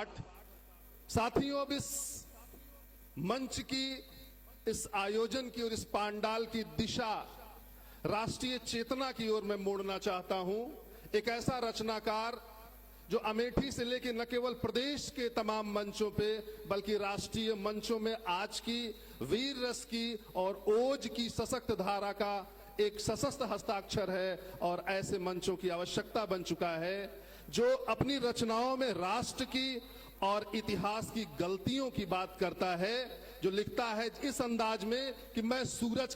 पाठ। साथियों, अब इस मंच की, इस आयोजन की और इस पांडाल की दिशा राष्ट्रीय चेतना की ओर मैं मोड़ना चाहता हूं। एक ऐसा रचनाकार जो अमेठी से लेकर न केवल प्रदेश के तमाम मंचों पे बल्कि राष्ट्रीय मंचों में आज की वीर रस की और ओज की सशक्त धारा का एक सशक्त हस्ताक्षर है और ऐसे मंचों की आवश्यकता बन चुका है जो अपनी रचनाओं में राष्ट्र की और इतिहास की गलतियों की बात करता है, जो लिखता है इस अंदाज में कि मैं सूरज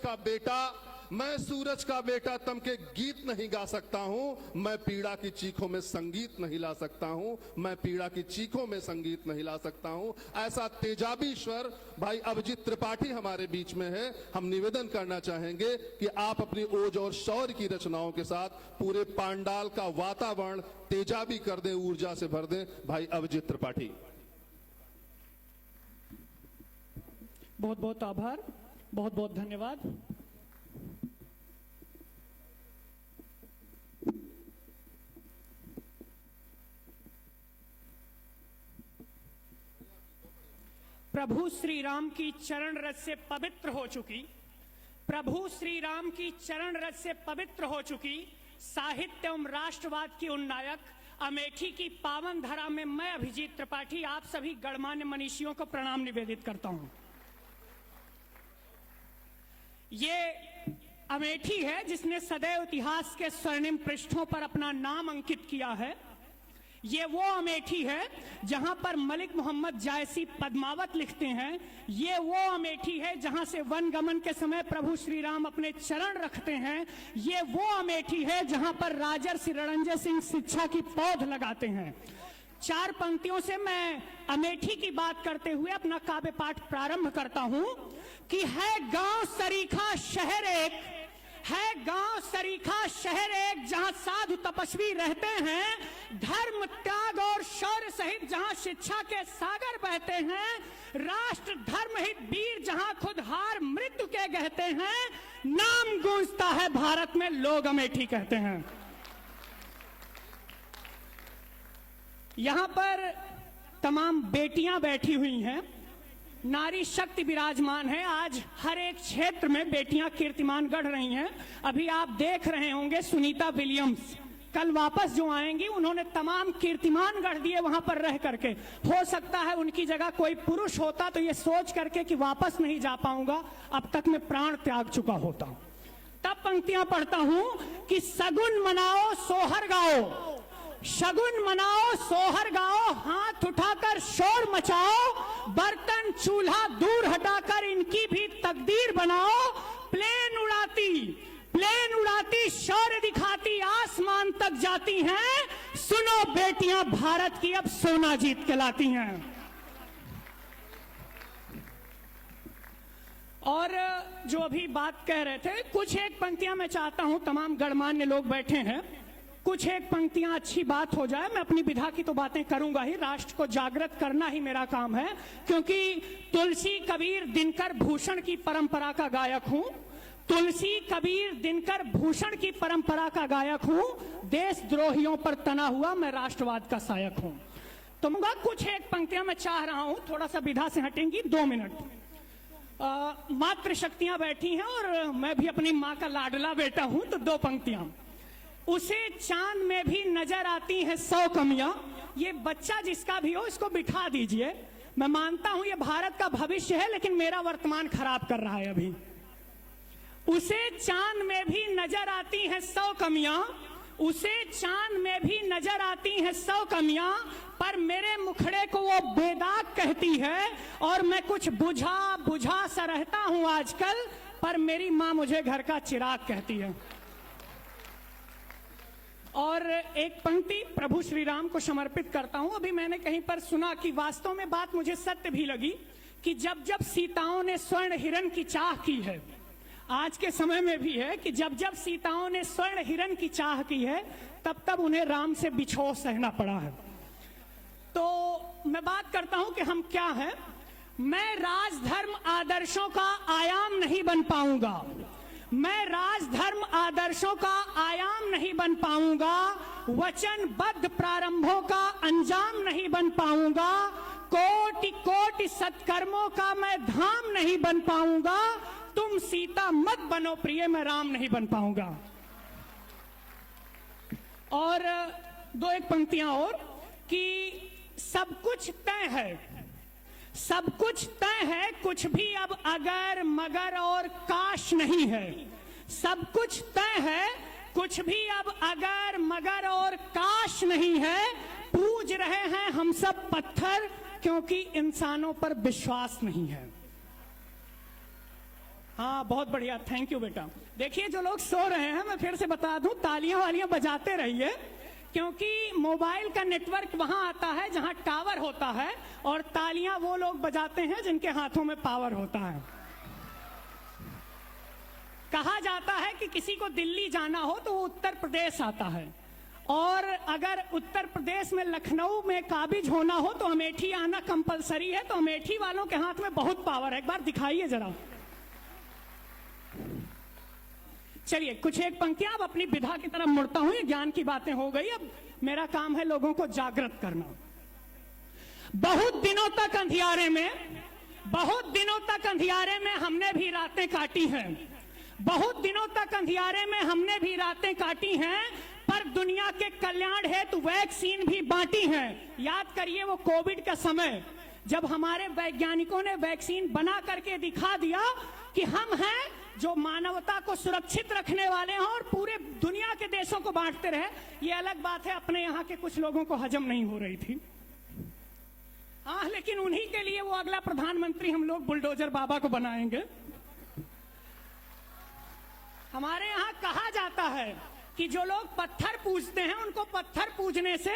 का बेटा तम के गीत नहीं गा सकता हूं, मैं पीड़ा की चीखों में संगीत नहीं ला सकता हूं, मैं पीड़ा की चीखों में संगीत नहीं ला सकता हूं। ऐसा तेजाबी स्वर भाई अभिजीत त्रिपाठी हमारे बीच में है। हम निवेदन करना चाहेंगे कि आप अपनी ओज और शौर्य की रचनाओं के साथ पूरे पांडाल का वातावरण तेजाबी कर दें, ऊर्जा से भर दें। भाई अभिजीत त्रिपाठी। बहुत बहुत आभार, बहुत बहुत धन्यवाद। प्रभु श्री राम की चरण रज से पवित्र हो चुकी, प्रभु श्री राम की चरण रज से पवित्र हो चुकी साहित्य एवं राष्ट्रवाद की उन्नायक अमेठी की पावन धरा में मैं अभिजीत त्रिपाठी आप सभी गणमान्य मनीषियों को प्रणाम निवेदित करता हूं। ये अमेठी है जिसने सदैव इतिहास के स्वर्णिम पृष्ठों पर अपना नाम अंकित किया है। ये वो अमेठी है जहां पर मलिक मोहम्मद जायसी पद्मावत लिखते हैं। ये वो अमेठी है जहां से वन गमन के समय प्रभु श्री राम अपने चरण रखते हैं। ये वो अमेठी है जहां पर राजर श्री रणंजय सिंह शिक्षा की पौध लगाते हैं। चार पंक्तियों से मैं अमेठी की बात करते हुए अपना काव्य पाठ प्रारंभ करता हूं कि है गांव सरीखा शहर एक, है गांव सरीखा शहर एक जहां साधु तपस्वी रहते हैं, धर्म त्याग और शौर्य सहित जहां शिक्षा के सागर बहते हैं, राष्ट्र धर्म हित वीर जहां खुद हार मृत्यु के कहते हैं, नाम गूंजता है भारत में लोग अमेठी कहते हैं। यहां पर तमाम बेटियां बैठी हुई हैं, नारी शक्ति विराजमान है। आज हर एक क्षेत्र में बेटियां कीर्तिमान गढ़ रही हैं। अभी आप देख रहे होंगे सुनीता विलियम्स कल वापस जो आएंगी, उन्होंने तमाम कीर्तिमान गढ़ दिए वहां पर रह करके। हो सकता है उनकी जगह कोई पुरुष होता तो ये सोच करके कि वापस नहीं जा पाऊंगा, अब तक मैं प्राण त्याग चुका होता। तब पंक्तियां पढ़ता हूं कि सगुन मनाओ सोहर गाओ, शगुन मनाओ सोहर गाओ, हाथ उठाकर शोर मचाओ, बर्तन चूल्हा दूर हटाकर इनकी भी तकदीर बनाओ, प्लेन उड़ाती शौर्य दिखाती आसमान तक जाती हैं, सुनो बेटियां भारत की अब सोना जीत के लाती हैं। और जो अभी बात कह रहे थे, कुछ एक पंक्तियां मैं चाहता हूं, तमाम गणमान्य लोग बैठे हैं, कुछ एक पंक्तियां अच्छी बात हो जाए। मैं अपनी विधा की तो बातें करूंगा ही, राष्ट्र को जागृत करना ही मेरा काम है, क्योंकि तुलसी कबीर दिनकर भूषण की परंपरा का गायक हूं। तुलसी कबीर दिनकर भूषण की परंपरा का गायक हूं। देशद्रोहियों पर तना हुआ मैं राष्ट्रवाद का सायक हूं। तो मुझे कुछ एक पंक्तियां मैं चाह रहा हूं, थोड़ा सा विधा से हटेंगी, 2 मिनट। मातृ शक्तियां बैठी हैं और मैं भी अपनी माँ का लाडला बेटा हूं, तो 2 पंक्तियां। उसे चांद में भी नजर आती है 100 कमियां। ये बच्चा जिसका भी हो इसको बिठा दीजिए। मैं मानता हूं ये भारत का भविष्य है, लेकिन मेरा वर्तमान खराब कर रहा है अभी। उसे चांद में भी नजर आती है 100 कमियां, उसे चांद में भी नजर आती है 100 कमियां, पर मेरे मुखड़े को वो बेदाग कहती है और मैं कुछ बुझा सा रहता हूं आजकल, पर मेरी माँ मुझे घर का चिराग कहती है। और एक पंक्ति प्रभु श्री राम को समर्पित करता हूं। अभी मैंने कहीं पर सुना कि वास्तव में बात मुझे सत्य भी लगी कि जब जब सीताओं ने स्वर्ण हिरण की चाह की है, आज के समय में भी है कि जब जब सीताओं ने स्वर्ण हिरण की चाह की है, तब तब उन्हें राम से बिछोह सहना पड़ा है। तो मैं बात करता हूं कि हम क्या हैं। मैं राजधर्म आदर्शों का आयाम नहीं बन पाऊंगा, मैं राजधर्म आदर्शों का आयाम नहीं बन पाऊंगा, वचनबद्ध प्रारंभों का अंजाम नहीं बन पाऊंगा, कोटि कोटि सत्कर्मों का मैं धाम नहीं बन पाऊंगा, तुम सीता मत बनो प्रिय, मैं राम नहीं बन पाऊंगा। और दो एक पंक्तियां और कि सब कुछ तय है, सब कुछ तय है, कुछ भी अब अगर मगर और काश नहीं है। सब कुछ तय है, कुछ भी अब अगर मगर और काश नहीं है। पूज रहे हैं हम सब पत्थर, क्योंकि इंसानों पर विश्वास नहीं है। हाँ, बहुत बढ़िया, थैंक यू बेटा। देखिए, जो लोग सो रहे हैं, मैं फिर से बता दूं, तालियां वालियां बजाते रहिए, क्योंकि मोबाइल का नेटवर्क वहां आता है जहां टावर होता है, और तालियां वो लोग बजाते हैं जिनके हाथों में पावर होता है। कहा जाता है कि किसी को दिल्ली जाना हो तो वो उत्तर प्रदेश आता है, और अगर उत्तर प्रदेश में लखनऊ में काबिज होना हो तो अमेठी आना कंपलसरी है। तो अमेठी वालों के हाथ में बहुत पावर है, एक बार दिखाइए जरा। चलिए, कुछ एक पंक्तियां, अब अपनी विधा की तरफ मुड़ता हूं। ये ज्ञान की बातें हो गई, अब मेरा काम है लोगों को जागृत करना। बहुत दिनों तक अंधियारे में, बहुत दिनों तक अंधियारे में हमने भी रातें काटी हैं, बहुत दिनों तक अंधियारे में हमने भी रातें काटी हैं, पर दुनिया के कल्याण हेतु वैक्सीन भी बांटी है। याद करिए वो कोविड का समय, जब हमारे वैज्ञानिकों ने वैक्सीन बना करके दिखा दिया कि हम हैं जो मानवता को सुरक्षित रखने वाले हैं, और पूरे दुनिया के देशों को बांटते रहे। ये अलग बात है, अपने यहाँ के कुछ लोगों को हजम नहीं हो रही थी। हाँ, लेकिन उन्हीं के लिए वो अगला प्रधानमंत्री हम लोग बुलडोजर बाबा को बनाएंगे। हमारे यहाँ कहा जाता है कि जो लोग पत्थर पूजते हैं उनको पत्थर पूजने से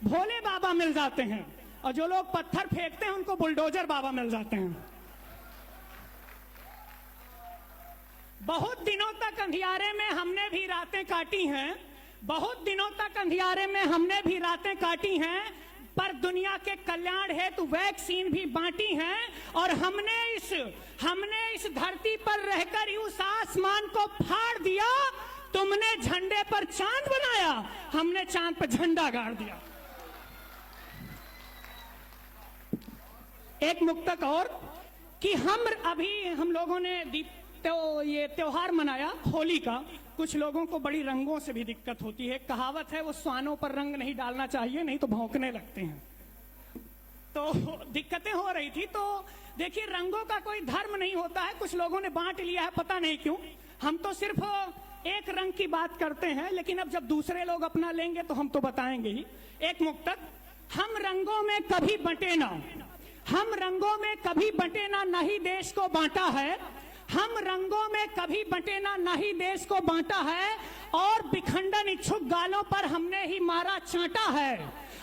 भोले बाबा मिल जाते हैं, और जो लोग पत्थर फेंकते हैं उनको बुलडोजर बाबा मिल जाते हैं। बहुत दिनों तक अंधियारे में हमने भी रातें काटी हैं, बहुत दिनों तक अंधियारे में हमने भी रातें काटी हैं, पर दुनिया के कल्याण हेतु वैक्सीन भी बांटी हैं, और हमने इस धरती पर रहकर उस आसमान को फाड़ दिया। तुमने झंडे पर चांद बनाया, हमने चांद पर झंडा गाड़ दिया। एक मुक्तक और कि हम लोगों ने तो ये त्योहार मनाया होली का। कुछ लोगों को बड़ी रंगों से भी दिक्कत होती है। कहावत है, वो स्वानों पर रंग नहीं डालना चाहिए, नहीं तो भौंकने लगते हैं। तो दिक्कतें हो रही थी। तो देखिए, रंगों का कोई धर्म नहीं होता है, कुछ लोगों ने बांट लिया है, पता नहीं क्यों। हम तो सिर्फ एक रंग की बात करते हैं, लेकिन अब जब दूसरे लोग अपना लेंगे तो हम तो बताएंगे ही। एक मुक्तक, हम रंगों में कभी बंटे ना, हम रंगों में कभी बंटे ना, नहीं देश को बांटा है। हम रंगों में कभी बंटे ना, नहीं देश को बांटा है, और विखंडन इच्छुक गालों पर हमने ही मारा चांटा है,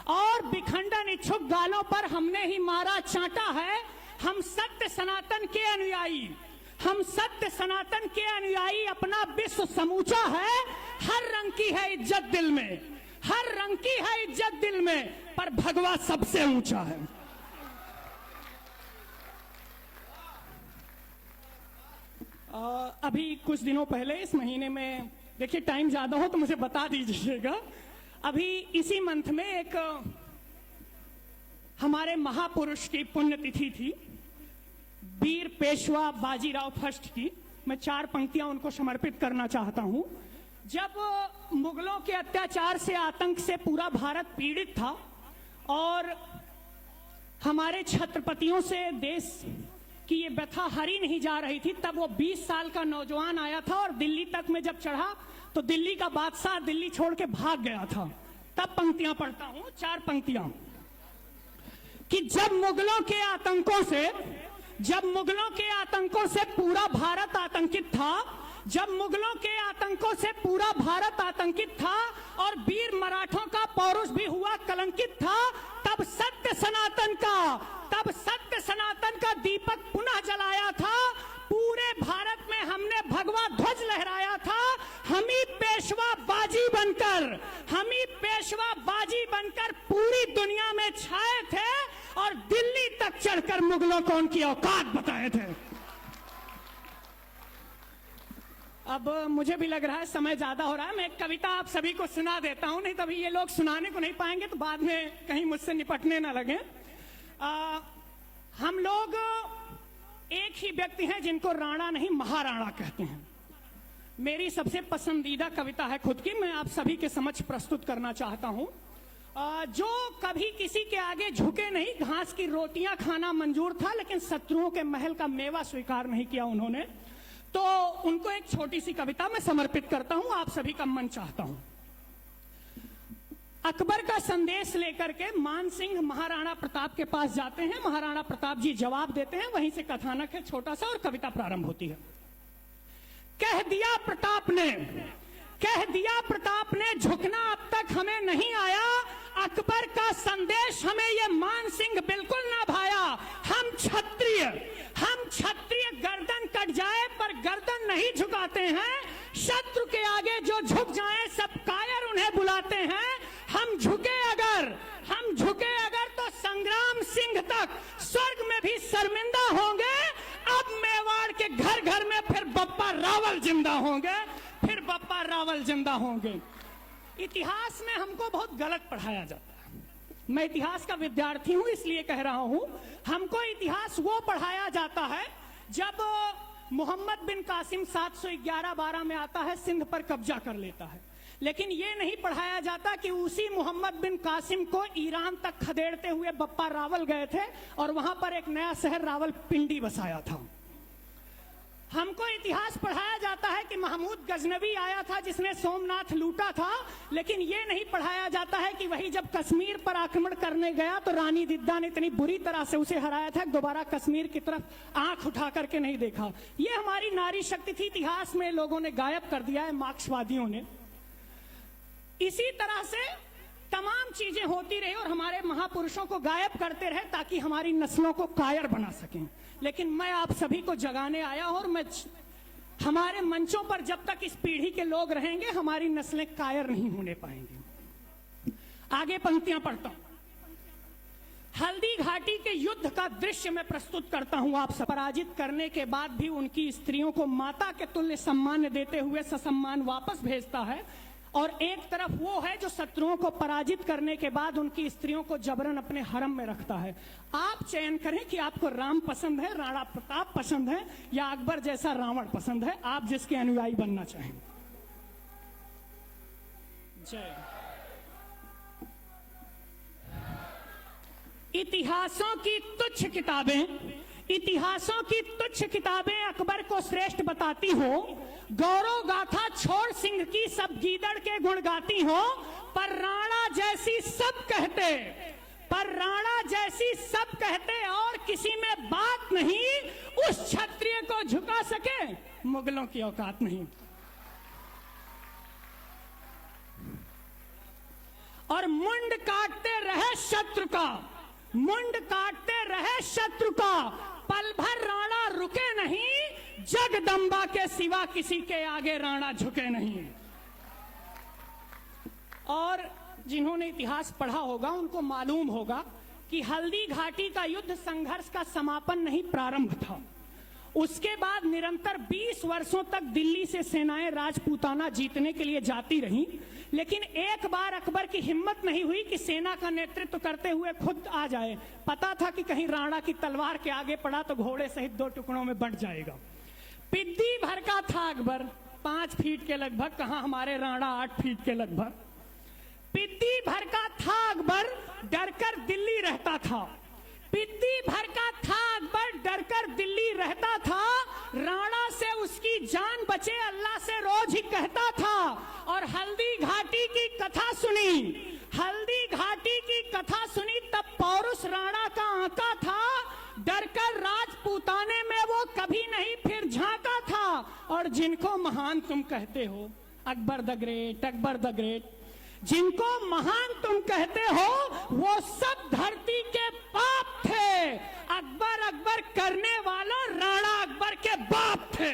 और विखंडन इच्छुक गालों पर हमने ही मारा चांटा है। हम सत्य सनातन के अनुयायी, हम सत्य सनातन के अनुयायी, अपना विश्व समूचा है। हर रंग की है इज्जत दिल में, हर रंग की है इज्जत दिल में, पर भगवा सबसे ऊंचा है। अभी कुछ दिनों पहले, इस महीने में, देखिए टाइम ज्यादा हो तो मुझे बता दीजिएगा, अभी इसी मंथ में एक हमारे महापुरुष की पुण्यतिथि थी, वीर पेशवा बाजीराव फर्स्ट की। मैं 4 पंक्तियां उनको समर्पित करना चाहता हूं। जब मुगलों के अत्याचार से, आतंक से पूरा भारत पीड़ित था, और हमारे छत्रपतियों से देश कि ये व्यथा हरी नहीं जा रही थी, तब वो 20 साल का नौजवान आया था, और दिल्ली तक में जब चढ़ा तो दिल्ली का बादशाह दिल्ली छोड़ के भाग गया था। तब पंक्तियां पढ़ता हूं, 4 पंक्तियां, कि जब मुगलों के आतंकों से पूरा भारत आतंकित था, जब मुगलों के आतंकों से पूरा भारत आतंकित था, और वीर मराठों का पौरुष भी हुआ कलंकित था, तब सत्य सनातन का दीपक पुनः जलाया था। पूरे भारत में हमने भगवा ध्वज लहराया था। हम ही पेशवा बाजी बनकर पूरी दुनिया में छाए थे, और दिल्ली तक चढ़कर मुगलों को उनकी औकात बताए थे। अब मुझे भी लग रहा है समय ज्यादा हो रहा है, मैं एक कविता आप सभी को सुना देता हूं, नहीं तभी ये लोग सुनाने को नहीं पाएंगे तो बाद में कहीं मुझसे निपटने ना लगे। हम लोग एक ही व्यक्ति हैं जिनको राणा नहीं महाराणा कहते हैं। मेरी सबसे पसंदीदा कविता है खुद की, मैं आप सभी के समक्ष प्रस्तुत करना चाहता हूं। जो कभी किसी के आगे झुके नहीं, घास की रोटियां खाना मंजूर था लेकिन शत्रुओं के महल का मेवा स्वीकार नहीं किया उन्होंने, तो उनको एक छोटी सी कविता मैं समर्पित करता हूं, आप सभी का मन चाहता हूं। अकबर का संदेश लेकर के मान सिंह महाराणा प्रताप के पास जाते हैं। महाराणा प्रताप जी जवाब देते हैं, वहीं से कथानक है छोटा सा और कविता प्रारंभ होती है। कह दिया प्रताप ने झुकना अब तक हमें नहीं आया, अकबर का संदेश हमें ये मान सिंह बिल्कुल ना भाया। हम क्षत्रिय गर्दन कट जाए पर गर्दन नहीं झुकाते हैं, शत्रु के आगे जो झुक जाए सब कायर उन्हें बुलाते हैं। हम झुके अगर तो संग्राम सिंह तक स्वर्ग में भी शर्मिंदा होंगे। अब मेवाड़ के घर घर में फिर बप्पा रावल जिंदा होंगे। इतिहास में हमको बहुत गलत पढ़ाया जाता है। मैं इतिहास का विद्यार्थी हूं इसलिए कह रहा हूं, हमको इतिहास वो पढ़ाया जाता है जब मोहम्मद बिन कासिम 711-12 में आता है, सिंध पर कब्जा कर लेता है, लेकिन ये नहीं पढ़ाया जाता कि उसी मोहम्मद बिन कासिम को ईरान तक खदेड़ते हुए बप्पा रावल गए थे और वहां पर एक नया शहर रावलपिंडी बसाया था। हमको इतिहास पढ़ाया जाता है कि महमूद गजनवी आया था जिसने सोमनाथ लूटा था, लेकिन ये नहीं पढ़ाया जाता है कि वही जब कश्मीर पर आक्रमण करने गया तो रानी दिद्दा ने इतनी बुरी तरह से उसे हराया था, दोबारा कश्मीर की तरफ आंख उठा करके नहीं देखा। ये हमारी नारी शक्ति थी, इतिहास में लोगों ने गायब कर दिया है, मार्क्सवादियों ने। इसी तरह से तमाम चीजें होती रही और हमारे महापुरुषों को गायब करते रहे ताकि हमारी नस्लों को कायर बना सकें। लेकिन मैं आप सभी को जगाने आया और मैं हमारे मंचों पर जब तक इस पीढ़ी के लोग रहेंगे हमारी नस्लें कायर नहीं होने पाएंगी। आगे पंक्तियां पढ़ता हूं। हल्दी घाटी के युद्ध का दृश्य मैं प्रस्तुत करता हूं आप सब। पराजित करने के बाद भी उनकी स्त्रियों को माता के तुल्य सम्मान देते हुए ससम्मान वापस भेजता है, और एक तरफ वो है जो शत्रुओं को पराजित करने के बाद उनकी स्त्रियों को जबरन अपने हरम में रखता है। आप चयन करें कि आपको राम पसंद है, राणा प्रताप पसंद है, या अकबर जैसा रावण पसंद है, आप जिसके अनुयायी बनना चाहें। जय। इतिहासों की तुच्छ किताबें अकबर को श्रेष्ठ बताती हो, गौरव गाथा छोड़ सिंह की सब गीदड़ के गुण गाती हो, पर राणा जैसी सब कहते और किसी में बात नहीं, उस क्षत्रिय को झुका सके मुगलों की औकात नहीं। और मुंड काटते रहे शत्रु का, पल भर राणा रुके नहीं, जगदम्बा के सिवा किसी के आगे राणा झुके नहीं। और जिन्होंने इतिहास पढ़ा होगा उनको मालूम होगा कि हल्दी घाटी का युद्ध संघर्ष का समापन नहीं, प्रारंभ था। उसके बाद निरंतर 20 वर्षों तक दिल्ली से सेनाएं राजपूताना जीतने के लिए जाती रहीं, लेकिन एक बार अकबर की हिम्मत नहीं हुई कि सेना का नेतृत्व करते हुए खुद आ जाए। पता था कि कहीं राणा की तलवार के आगे पड़ा तो घोड़े सहित 2 टुकड़ों में बंट जाएगा। पिद्दी भर का था अकबर, 5 फीट के लगभग, कहां हमारे राणा 8 फीट के लगभग। पिद्दी भर का था अकबर, डरकर दिल्ली रहता था। राणा से उसकी जान बचे अल्लाह से रोज ही कहता था। और हल्दी घाटी की कथा सुनी तब पौरुष राणा का आंका था, डरकर राजपूताने में वो कभी नहीं फिर झांका था। और जिनको महान तुम कहते हो, अकबर द ग्रेट, जिनको महान तुम कहते हो वो सब धरती के पाप थे। अकबर करने वालों राणा अकबर के बाप थे।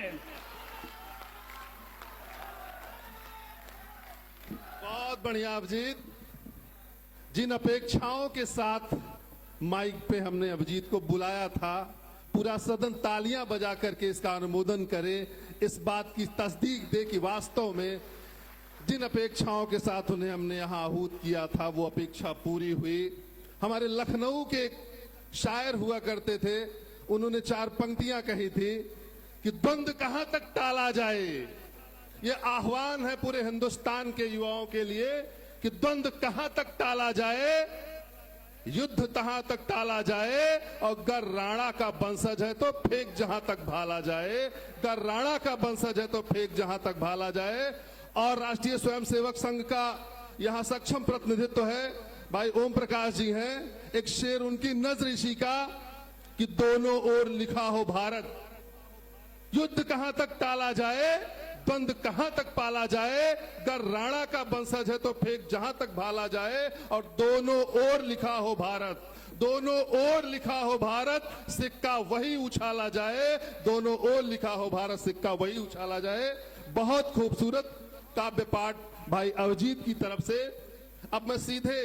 बहुत बढ़िया अभिजीत। जिन अपेक्षाओं के साथ माइक पे हमने अभिजीत को बुलाया था, पूरा सदन तालियां बजा करके इसका अनुमोदन करे, इस बात की तस्दीक दे कि वास्तव में जिन अपेक्षाओं के साथ उन्हें हमने यहां आहूत किया था वो अपेक्षा पूरी हुई। हमारे लखनऊ के एक शायर हुआ करते थे, उन्होंने 4 पंक्तियां कही थी कि द्वंद्व कहां तक टाला जाए। ये आह्वान है पूरे हिंदुस्तान के युवाओं के लिए कि द्वंद्व कहां तक टाला जाए, युद्ध तहां तक टाला जाए, और गर राणा का वंशज है तो फेंक जहां तक भाला जाए, गर राणा का वंशज है तो फेंक जहां तक भाला जाए। और राष्ट्रीय स्वयंसेवक संघ का यहां सक्षम प्रतिनिधित्व है, भाई ओम प्रकाश जी हैं। एक शेर उनकी नजर इसी का कि दोनों ओर लिखा हो भारत, युद्ध कहां तक टाला जाए, द्वंद्व कहां तक पाला जाए, गर राणा का वंशज है तो फेंक जहां तक भाला जाए, और दोनों ओर लिखा हो भारत, दोनों ओर लिखा हो भारत, सिक्का वही उछाला जाए, दोनों ओर लिखा हो भारत, सिक्का वही उछाला जाए। बहुत खूबसूरत काव्य पाठ भाई अभिजीत की तरफ से। अब मैं सीधे